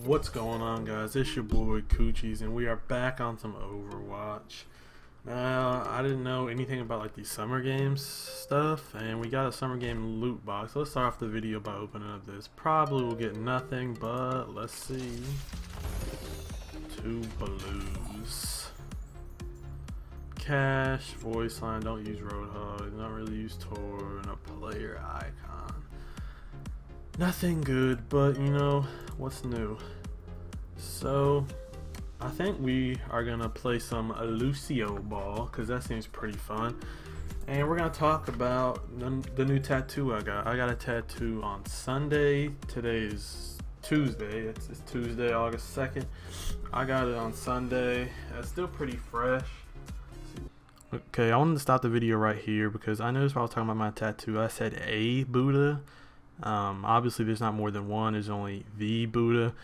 What's going on, guys? It's your boy Coochies, and we are back on some Overwatch. Now, I didn't know anything about like these summer games stuff, and we got a summer game loot box. So let's start off the video by opening up this. Probably will get nothing, but let's see. 2 blues. Cash, voice line, don't use Roadhog, don't really use Tor, and a player icon. Nothing good, but you know, what's new? So, I think we are going to play some Lucio ball, because that seems pretty fun. And we're going to talk about the new tattoo I got. I got a tattoo on Sunday. Today is Tuesday. It's Tuesday, August 2nd. I got it on Sunday. It's still pretty fresh. Okay, I wanted to stop the video right here because I noticed while I was talking about my tattoo, I said a Buddha. Obviously there's not more than one, there's only the Buddha.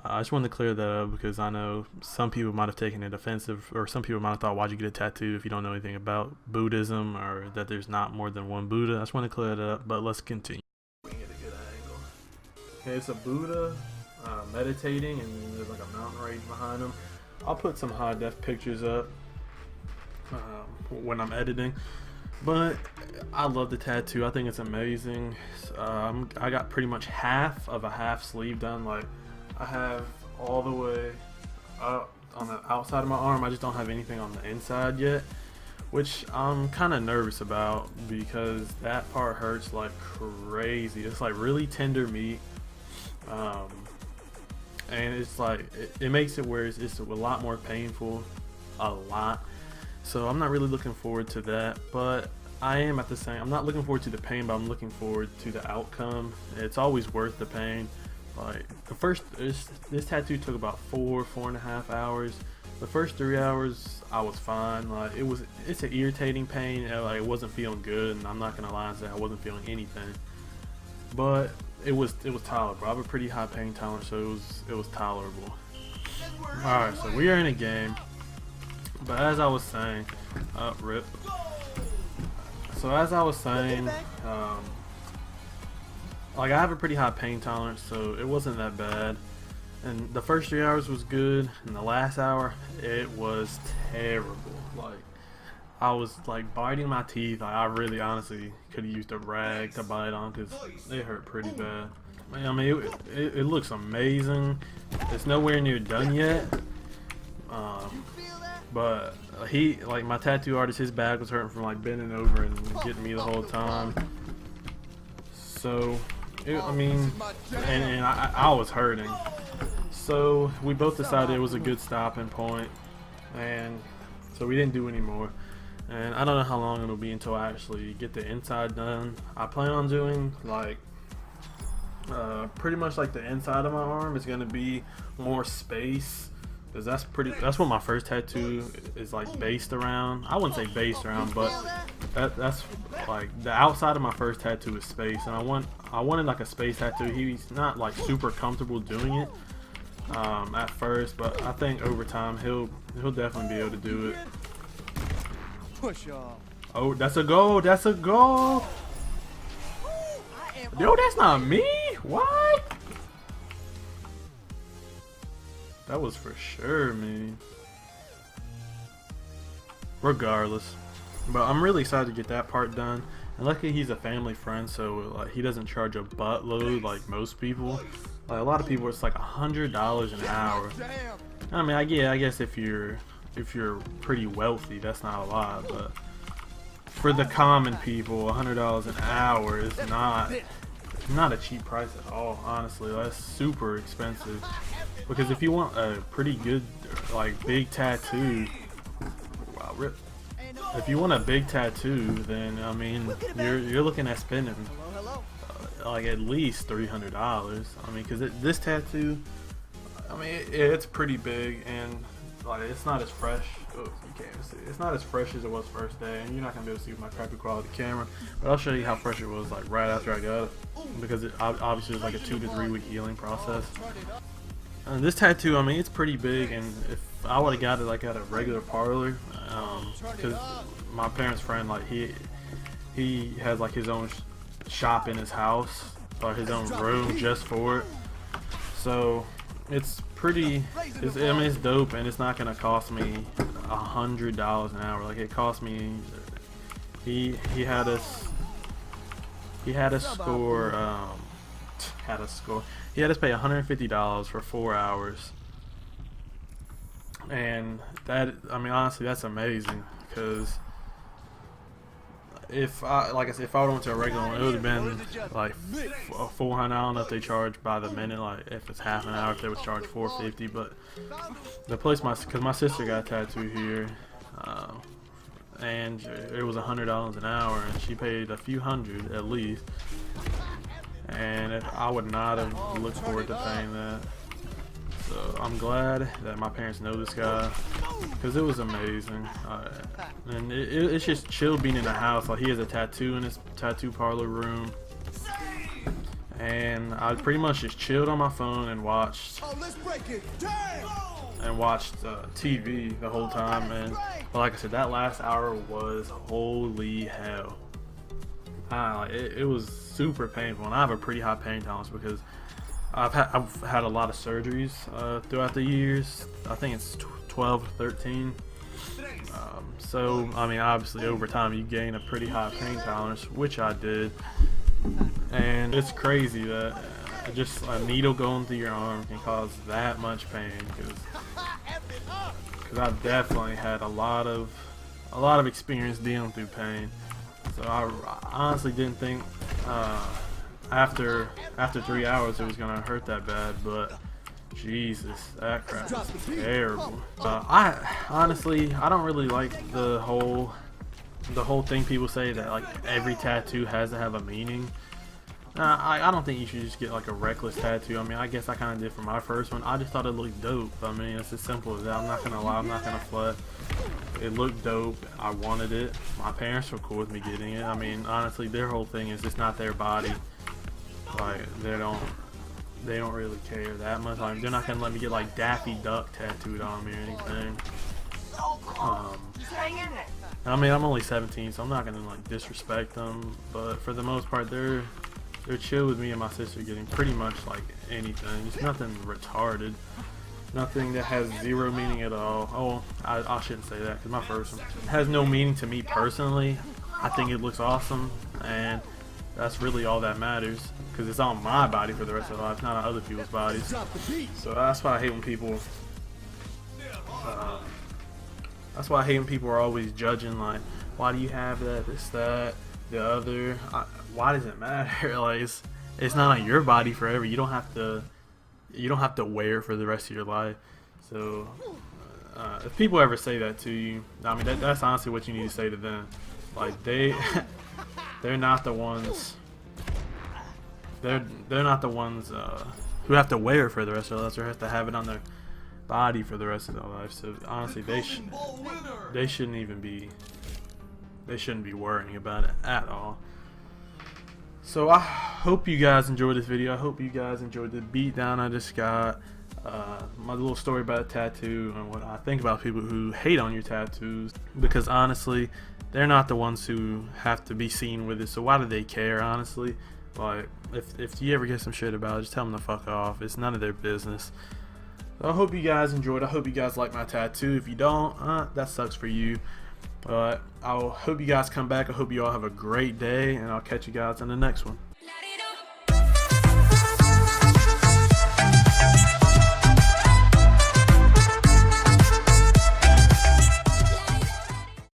I just wanted to clear that up because I know some people might have taken it offensive, or some people might have thought, why'd you get a tattoo if you don't know anything about Buddhism, or that there's not more than one Buddha. I just want to clear that up, but let's continue. We get a good angle. Okay, it's a Buddha meditating, and there's like a mountain range behind him. I'll put some high def pictures up when I'm editing. But I love the tattoo. I think it's amazing. I got pretty much half of a half sleeve done. Like, I have all the way up on the outside of my arm. I just don't have anything on the inside yet, which I'm kind of nervous about because that part hurts like crazy. It's like really tender meat, and it's like it makes it where it's a lot more painful, a lot. So I'm not really looking forward to that, but I am at the same. I'm not looking forward to the pain, but I'm looking forward to the outcome. It's always worth the pain. Like this tattoo took about 4.5 hours. The first 3 hours I was fine. Like it's an irritating pain. Like it wasn't feeling good, and I'm not gonna lie and say I wasn't feeling anything. But it was tolerable. I have a pretty high pain tolerance, so it was tolerable. All right, so we are in a game. But as I was saying, rip. So as I was saying, like I have a pretty high pain tolerance, so it wasn't that bad. And the first 3 hours was good, and the last hour, it was terrible. Like I was like biting my teeth. Like, I really honestly could have used a rag to bite on because it hurt pretty bad. I mean, it looks amazing. It's nowhere near done yet. But like my tattoo artist, his back was hurting from like bending over and getting me the whole time. So, I mean, and I was hurting. So we both decided it was a good stopping point, and so we didn't do any more. And I don't know how long it'll be until I actually get the inside done. I plan on doing like pretty much like the inside of my arm is gonna be more space. Cause that's what my first tattoo is like based around. I wouldn't say based around, but that's like the outside of my first tattoo is space, and I wanted like a space tattoo. He's not like super comfortable doing it at first, but I think over time he'll definitely be able to do it. Push off. Oh, that's a goal! That's a goal! Yo, that's not me. What? That was for sure me. Regardless, but I'm really excited to get that part done. And luckily he's a family friend, so like he doesn't charge a buttload like most people. Like a lot of people, it's like $100 an hour. I mean, I guess if you're pretty wealthy, that's not a lot, but for the common people, $100 an hour is not a cheap price at all. Honestly, that's super expensive. Because if you want a pretty good, like, big tattoo, wow, rip. If you want a big tattoo, then I mean, you're looking at spending like at least $300. I mean, because this tattoo, I mean, it's pretty big, and like it's not as fresh. Oh, you can't even see. It's not as fresh as it was first day, and you're not gonna be able to see with my crappy quality camera. But I'll show you how fresh it was like right after I got it, because it obviously is like a 2 to 3 week healing process. And this tattoo, I mean, it's pretty big, and if I would have got it like at a regular parlor, because my parents' friend, like he has like his own shop in his house, or his own room just for it. So it's pretty. I mean, it's dope, and it's not gonna cost me $100 an hour. Like it cost me. He had us. He had us score. Had us score. He had us pay $150 for 4 hours, and that. I mean, honestly, that's amazing because. If I, like I said, if I went to a regular one, it would have been like 400. I don't know if they charge by the minute, like if it's half an hour, if they would charge $450. But the place, because my sister got a tattoo here, and it was $100 an hour, and she paid a few hundred at least. And I would not have looked forward to paying that. So I'm glad that my parents know this guy because it was amazing, and it's just chill being in the house. Like he has a tattoo in his tattoo parlor room, and I pretty much just chilled on my phone and watched TV the whole time. And like I said, that last hour was holy hell. It was super painful, and I have a pretty high pain tolerance because I've had a lot of surgeries throughout the years. I think it's 12 or 13. So I mean, obviously over time you gain a pretty high pain tolerance, which I did. And it's crazy that just a needle going through your arm can cause that much pain. Because I've definitely had a lot of experience dealing through pain. So I honestly didn't think. After 3 hours it was gonna hurt that bad, but Jesus, that crap is terrible. I honestly, I don't really like the whole thing people say that like every tattoo has to have a meaning. I don't think you should just get like a reckless tattoo. I mean, I guess I kind of did for my first one. I just thought it looked dope. I mean, it's as simple as that. I'm not gonna lie, I'm not gonna flat. It looked dope. I wanted it. My parents were cool with me getting it. I mean, honestly, their whole thing is it's not their body. Like they don't really care that much. Like they're not gonna let me get like Daffy Duck tattooed on me or anything. I mean, I'm only 17, so I'm not gonna like disrespect them. But for the most part, they're chill with me and my sister getting pretty much like anything. It's nothing retarded, nothing that has zero meaning at all. Oh, I shouldn't say that because my first one has no meaning to me personally. I think it looks awesome, and that's really all that matters because it's on my body for the rest of my life, not on other people's bodies. So that's why I hate when people. That's why I hate when people are always judging. Like, why do you have that? This, that, the other. Why does it matter? Like, it's not on your body forever. You don't have to. You don't have to wear it for the rest of your life. So, if people ever say that to you, I mean, that's honestly what you need to say to them. Like they're not the ones. They're not the ones who have to wear it for the rest of their lives or have to have it on their body for the rest of their life. So honestly, they shouldn't even be. They shouldn't be worrying about it at all. So I hope you guys enjoyed this video. I hope you guys enjoyed the beatdown I just got. My little story about a tattoo and what I think about people who hate on your tattoos, because honestly they're not the ones who have to be seen with it, so why do they care? Honestly, like if you ever get some shit about it, just tell them to fuck off. It's none of their business. So I hope you guys enjoyed. I hope you guys like my tattoo. If you don't, that sucks for you, but I hope you guys come back. I hope you all have a great day, and I'll catch you guys in the next one.